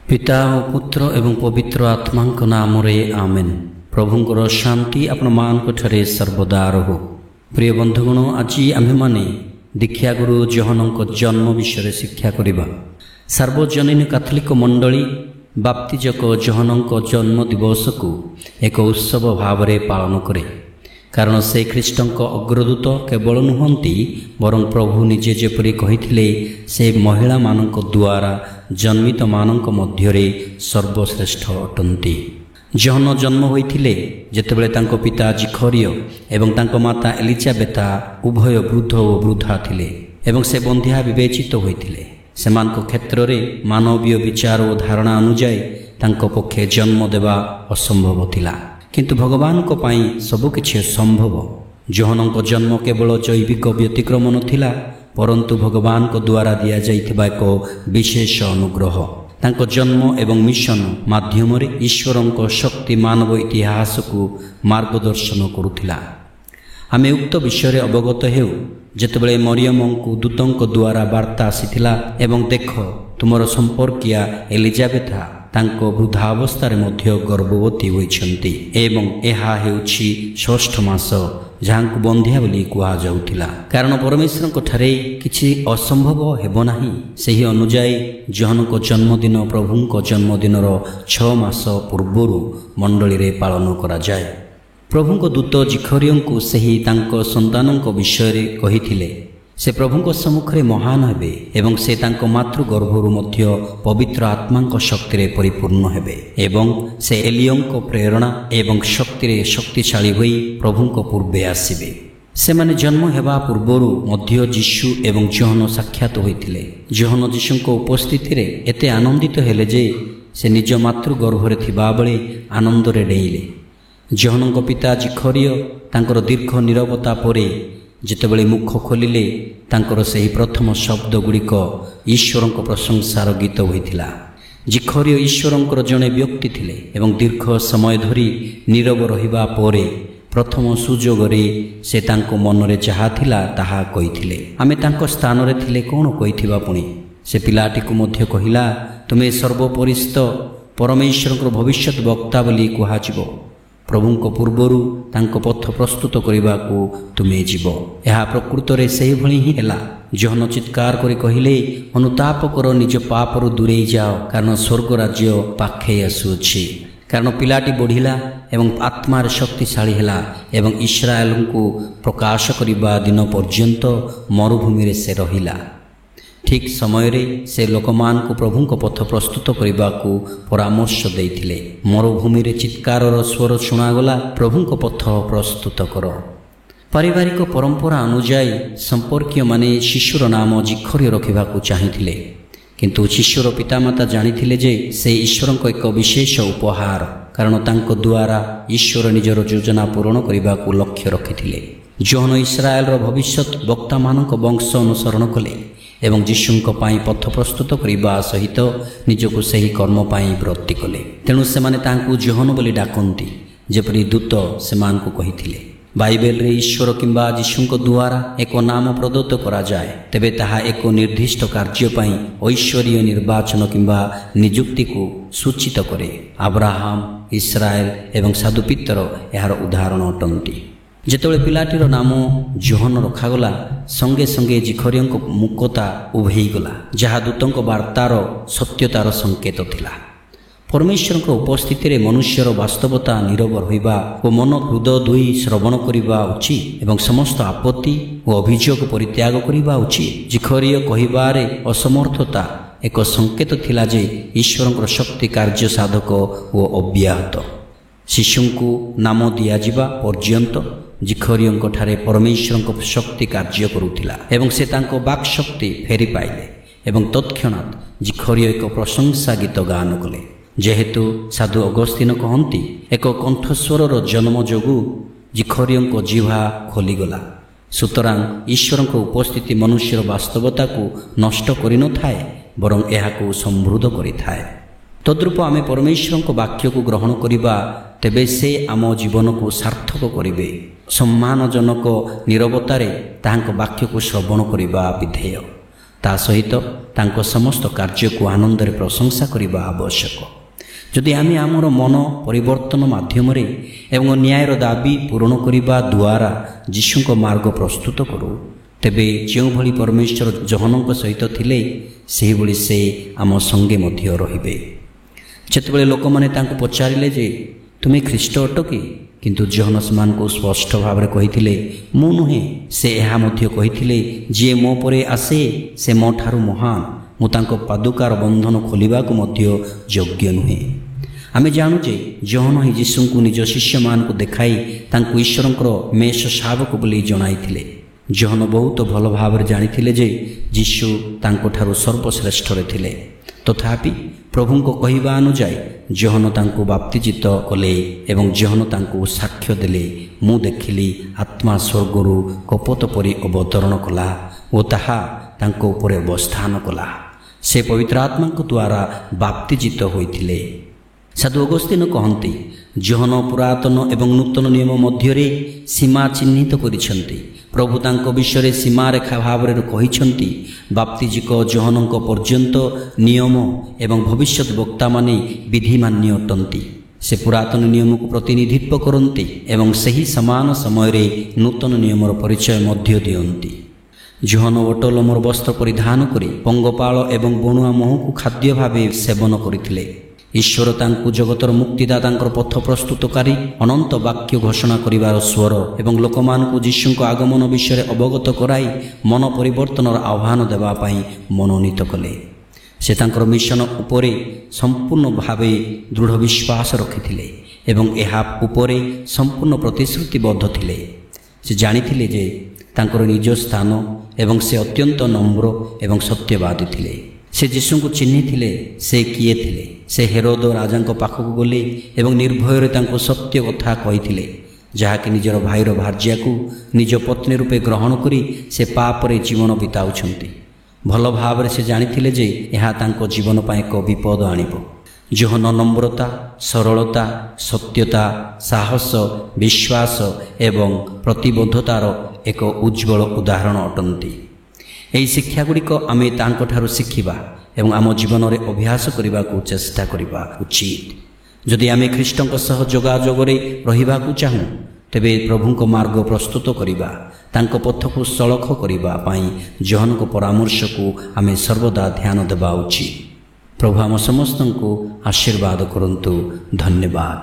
पिता और पुत्र एवं पवित्र आत्मा नाम आमेन। प्रभुंकर शांति आपण मानकठरे सर्वदा रहो। प्रिय बंधुगण, आज आम्भे माने दीक्षा गुरु जोहनक जन्म विषय शिक्षा करिबा। सार्वजनीन कैथोलिक मंडली बाप्तिजक जोहनक जन्म दिवस को एक उत्सव भाव में पालन करे, कारण से ख्रीष्टक अग्रदूत केवल नुहंती बरं प्रभु निजे जेपरि कहिथिले से महिला मानक द्वारा जन्मित मानक मध्यरे सर्वश्रेष्ठ अटंती। जोहन जन्म होइथिले जेतेबेले तांको पिता जिखरिय एवं तांको माता एलिजाबेथा उभय वृद्ध और वृद्धा थिले एवं से बंधिया विवेचित होइथिले। सेमानक क्षेत्र में मानवीय विचार और धारणा अनुजाई तांको पक्षे जन्म देवा असंभव थिला, किंतु भगवान को पाई सबकिछि संभव। जोहनक जन्म केवल जैविक व्यतिक्रम नथिला, परंतु भगवान को द्वारा दिया जाइथिबा एक विशेष अनुग्रह। तांको जन्म एवं मिशन माध्यम रे ईश्वरक शक्ति मानव इतिहास को मार्गदर्शन करुथिला। आमे उक्त विषय रे अवगत हेउ जेतेबेले मरियम को दूतंक द्वारा वार्ता आसीथिला एवं देख तुमर संपर्किया एलिजाबेथा तांको वृद्धावस्था मध्य गर्भवती होइछंती एवं एहा हेउछि षष्ठ मास जहां बंधिया बोली कुहा जाउथिला, कारण परमेश्वर ठारे किछि असंभव हेबो नाही। सही अनुजाई जोहनक जन्मदिन प्रभुंक जन्मदिनर 6 मास पूर्वरु मंडली रे पालन करा जाय। प्रभुंक दूत जिखरियंकु सही तांको संतानंक विषय रे कहिथिले से प्रभुंक सम्मुखरे महान हेबे एवं से तांको मातृगर्भरु मध्य पवित्र आत्मांक शक्ति रे परिपूर्ण हेबे एवं से एलियंक प्रेरणा एवं शक्ति रे शक्तिशाली होई प्रभुंक पूर्वे आसीबे। से माने जन्म हेबा पूर्वरु मध्य जीशु एवं जोहन साक्षात होइथिले। जोहन जीशुंक उपस्थिति रे एते आनंदित हेले जे से निज मातृगर्भरे थिबा बेले आनंद रे डेइले। जोहनक पिता जिखरिय तांकर दीर्घ नीरवता परे जितेबले मुख खोलिले तांकर सही प्रथम शब्द गुड़िक ईश्वरक प्रशंसार गीत होइथिला। जिखरिय ईश्वरंकर जड़े व्यक्ति थिले एवं दीर्घ समय धरी नीरव रहिबा परे प्रथम सुजोग रे से तांको मनरे जहा थिला ताहा कहिथिले। आमे तांको स्थान रे थिले कोन कहिथिबा पुणी से पिलाटी को मध्य कहिला, तुमे सर्वपरिस्थ परमेश्वरंकर भविष्यत वक्ता बोली कुहाजिबो। प्रभुंक पूर्वरु तांको पथ प्रस्तुत करने को तुमे जीव। यह प्रकृत में से भली ही है। जोहन चित्कार करी कहिले, अनुताप कर निज पापरु दूरे जाओ, कारण स्वर्ग राज्य पाखे आसुअछि। कारण पिलाटी बढ़िला एवं आत्मार शक्तिशाली है एवं इस्राएल को प्रकाश करने दिन पर्यंत मरुभूमि से रहिला। ठीक समय रे से लोकमान को प्रभुंक पथ प्रस्तुत करने को परामर्श देइथिले। मरुभूमि रे चित्कारर स्वर शुणागला, प्रभुंक पथ प्रस्तुत कर। पारिवारिक परंपरा अनुजाई संपर्कीय माने शिशुर नाम जिखरिय रखिबा को चाहिथिले, किंतु शिशुर पितामाता जानिथिले जे से ईश्वरक एक विशेष उपहार, कारण तांको द्वारा ईश्वर निजर योजना पूर्ण करने को लक्ष्य रखिथिले। जोहन इस्राएल भविष्यत वक्ता मानक वंश अनुसरण कले एवं जीशुंक पाई पथ प्रस्तुत करने सहित निजको सही कर्म पाई वृत्ति कले। तेणु सेमाने तांकु जोहन बोली डाकंती, जेपरि दूत सेमानकु कहिथिले। बाइबेल रे ईश्वर किंबा जीशुंक द्वारा एक नाम प्रदत्त करा जाए तेबे ताहा एक निर्दिष्ट कार्य पाई ऐश्वर्य निर्वाचन किंबा नियुक्ति को सूचित करे। अब्राहम, इस्राएल एवं साधु पितर यार उदाहरण अटंती। जेतेबेले पिलाटीर नाम जोहन रखागला, संगे संगे जिखरियंक मुक्ता उभेईगला, जहा दूतंक वार्तार सत्यतार संकेत थिला। परमेश्वरक उपस्थिति रे मनुष्यर वास्तवता नीरव रहिबा और मन हृदय दुई श्रवण करिबा उचित एवं समस्त आपत्ति और अभियोग परित्याग करिबा उचित। जिखरिय कहिबारे असमर्थता एक संकेत थिला जे ईश्वरक शक्ति कार्य साधक और अव्याहत। शिशुंकु नाम दियाजिबा पर्यंत जिखरियंक ठारे परमेश्वरक शक्ति कार्य करुथिला एवं से तांको बाक शक्ति फेरी पाइले एवं तत्क्षणात् जिखरिय एक प्रशंसा गीत गान कले। जेहेतु साधु अगस्तीन कहती, एक कंठस्वरर जन्म जोगु जिखरियंक जिह्वा खोलीगला। सुतरां ईश्वरक उपस्थिति मनुष्यर वास्तवता को नष्ट करि न थाए, बरं एहाकु समृद्ध करि थाए। तद्रूप आमे परमेश्वरक वाक्य को ग्रहण करिबा तेबे से आम जीवन को सार्थक करिबे। सम्मानजनक नीरवतारे ताहांक वाक्य को श्रवण करिबा विधेय। ତା ସହିତ ତାଙ୍କ ସମସ୍ତ କାର୍ଯ୍ୟକୁ ଆନନ୍ଦରେ ପ୍ରଶଂସା କରିବା ଆବଶ୍ୟକ। ଯଦି ଆମେ ଆମର ମନ ପରିବର୍ତ୍ତନ ମାଧ୍ୟମରେ ଏବଂ ନ୍ୟାୟର ଦାବି ପୂରଣ କରିବା ଦ୍ୱାରା ଯୀଶୁଙ୍କ ମାର୍ଗ ପ୍ରସ୍ତୁତ କରୁ, ତେବେ ଯେଉଁଭଳି ପରମେଶ୍ୱର ଜହନଙ୍କ ସହିତ ଥିଲେ ସେହିଭଳି ସେ ଆମ ସଙ୍ଗେ ମଧ୍ୟ ରହିବେ। ଯେତେବେଳେ ଲୋକମାନେ ତାଙ୍କୁ ପଚାରିଲେ ଯେ ତୁମେ ଖ୍ରୀଷ୍ଟ ଅଟ କି? କିନ୍ତୁ ଜହନ ସେମାନଙ୍କୁ ସ୍ପଷ୍ଟ ଭାବରେ କହିଥିଲେ, ମୁଁ ନୁହେଁ। ସେ ଏହା ମଧ୍ୟ କହିଥିଲେ, ଯିଏ ମୋ ପରେ ଆସେ ସେ ମୋ ଠାରୁ ମହାନ, ମୁଁ ତାଙ୍କ ପାଦୁକାର ବନ୍ଧନ ଖୋଲିବାକୁ ମଧ୍ୟ ଯୋଗ୍ୟ ନୁହେଁ। ଆମେ ଜାଣୁ ଯେ ଜହନ ହିଁ ଯୀଶୁଙ୍କୁ ନିଜ ଶିଷ୍ୟମାନଙ୍କୁ ଦେଖାଇ ତାଙ୍କୁ ଈଶ୍ୱରଙ୍କର ମେଷ ଶାବକ ବୋଲି ଜଣାଇଥିଲେ। ଜହନ ବହୁତ ଭଲ ଭାବରେ ଜାଣିଥିଲେ ଯେ ଯୀଶୁ ତାଙ୍କଠାରୁ ସର୍ବଶ୍ରେଷ୍ଠରେ ଥିଲେ। ତଥାପି ପ୍ରଭୁଙ୍କ କହିବା ଅନୁଯାୟୀ ଜହନ ତାଙ୍କୁ ବାପ୍ତିଜିତ କଲେ ଏବଂ ଜହନ ତାଙ୍କୁ ସାକ୍ଷ୍ୟ ଦେଲେ, ମୁଁ ଦେଖିଲି ଆତ୍ମା ସ୍ୱର୍ଗରୁ କପୋତ ପରି ଅବତରଣ କଲା ଓ ତାହା ତାଙ୍କ ଉପରେ ଅବସ୍ଥାନ କଲା। ସେ ପବିତ୍ର ଆତ୍ମାଙ୍କ ଦ୍ୱାରା ବାପ୍ତିଜିତ ହୋଇଥିଲେ। ସାଧୁ ଅଗସ୍ତିନ କହନ୍ତି, ଜହନ ପୁରାତନ ଏବଂ ନୂତନ ନିୟମ ମଧ୍ୟରେ ସୀମା ଚିହ୍ନିତ କରିଛନ୍ତି। ପ୍ରଭୁ ତାଙ୍କ ବିଷୟରେ ସୀମାରେଖା ଭାବରେ କହିଛନ୍ତି, ବାପ୍ତିଜିକ ଜହନଙ୍କ ପର୍ଯ୍ୟନ୍ତ ନିୟମ ଏବଂ ଭବିଷ୍ୟତ ବକ୍ତାମାନେ ବିଧିମାନ୍ୟ ଅଟନ୍ତି। ସେ ପୁରାତନ ନିୟମକୁ ପ୍ରତିନିଧିତ୍ୱ କରନ୍ତି ଏବଂ ସେହି ସମାନ ସମୟରେ ନୂତନ ନିୟମର ପରିଚୟ ମଧ୍ୟ ଦିଅନ୍ତି। ଜହନ ଓଟଲମର ବସ୍ତ୍ର ପରିଧାନ କରି ପଙ୍ଗପାଳ ଏବଂ ବଣୁଆ ମହୁକୁ ଖାଦ୍ୟ ଭାବେ ସେବନ କରିଥିଲେ। ଈଶ୍ୱର ତାଙ୍କୁ ଜଗତର ମୁକ୍ତିଦାତାଙ୍କର ପଥ ପ୍ରସ୍ତୁତକାରୀ ଅନନ୍ତ ବାକ୍ୟ ଘୋଷଣା କରିବାର ସ୍ୱର ଏବଂ ଲୋକମାନଙ୍କୁ ଯୀଶୁଙ୍କ ଆଗମନ ବିଷୟରେ ଅବଗତ କରାଇ ମନ ପରିବର୍ତ୍ତନର ଆହ୍ୱାନ ଦେବା ପାଇଁ ମନୋନୀତ କଲେ। ସେ ତାଙ୍କର ମିଶନ ଉପରେ ସମ୍ପୂର୍ଣ୍ଣ ଭାବେ ଦୃଢ଼ ବିଶ୍ୱାସ ରଖିଥିଲେ ଏବଂ ଏହା ଉପରେ ସମ୍ପୂର୍ଣ୍ଣ ପ୍ରତିଶ୍ରୁତିବଦ୍ଧ ଥିଲେ। ସେ ଜାଣିଥିଲେ ଯେ ତାଙ୍କର ନିଜ ସ୍ଥାନ ଏବଂ ସେ ଅତ୍ୟନ୍ତ ନମ୍ର ଏବଂ ସତ୍ୟବାଦୀ ଥିଲେ। ସେ ଯୀଶୁଙ୍କୁ ଚିହ୍ନିଥିଲେ ସେ କିଏ ଥିଲେ। ସେ ହେରୋଦ ରାଜାଙ୍କ ପାଖକୁ ଗଲେ ଏବଂ ନିର୍ଭୟରେ ତାଙ୍କୁ ସତ୍ୟ କଥା କହିଥିଲେ, ଯାହାକି ନିଜର ଭାଇର ଭାର୍ଯ୍ୟାକୁ ନିଜ ପତ୍ନୀ ରୂପେ ଗ୍ରହଣ କରି ସେ ପାପରେ ଜୀବନ ବିତାଉଛନ୍ତି। ଭଲ ଭାବରେ ସେ ଜାଣିଥିଲେ ଯେ ଏହା ତାଙ୍କ ଜୀବନ ପାଇଁ ଏକ ବିପଦ ଆଣିବ। ଜହନ ନମ୍ରତା, ସରଳତା, ସତ୍ୟତା, ସାହସ, ବିଶ୍ୱାସ ଏବଂ ପ୍ରତିବଦ୍ଧତାର ଏକ ଉଜ୍ଜ୍ୱଳ ଉଦାହରଣ ଅଟନ୍ତି। ଏହି ଶିକ୍ଷାଗୁଡ଼ିକ ଆମେ ତାଙ୍କଠାରୁ ଶିଖିବା ଏବଂ ଆମ ଜୀବନରେ ଅଭ୍ୟାସ କରିବାକୁ ଚେଷ୍ଟା କରିବା ଉଚିତ। ଯଦି ଆମେ ଖ୍ରୀଷ୍ଟଙ୍କ ସହ ଯୋଗାଯୋଗରେ ରହିବାକୁ ଚାହୁଁ, ତେବେ ପ୍ରଭୁଙ୍କ ମାର୍ଗ ପ୍ରସ୍ତୁତ କରିବା, ତାଙ୍କ ପଥକୁ ସଳଖ କରିବା ପାଇଁ ଜହନଙ୍କ ପରାମର୍ଶକୁ ଆମେ ସର୍ବଦା ଧ୍ୟାନ ଦେବା ଉଚିତ। ପ୍ରଭୁ ଆମ ସମସ୍ତଙ୍କୁ ଆଶୀର୍ବାଦ କରନ୍ତୁ। ଧନ୍ୟବାଦ।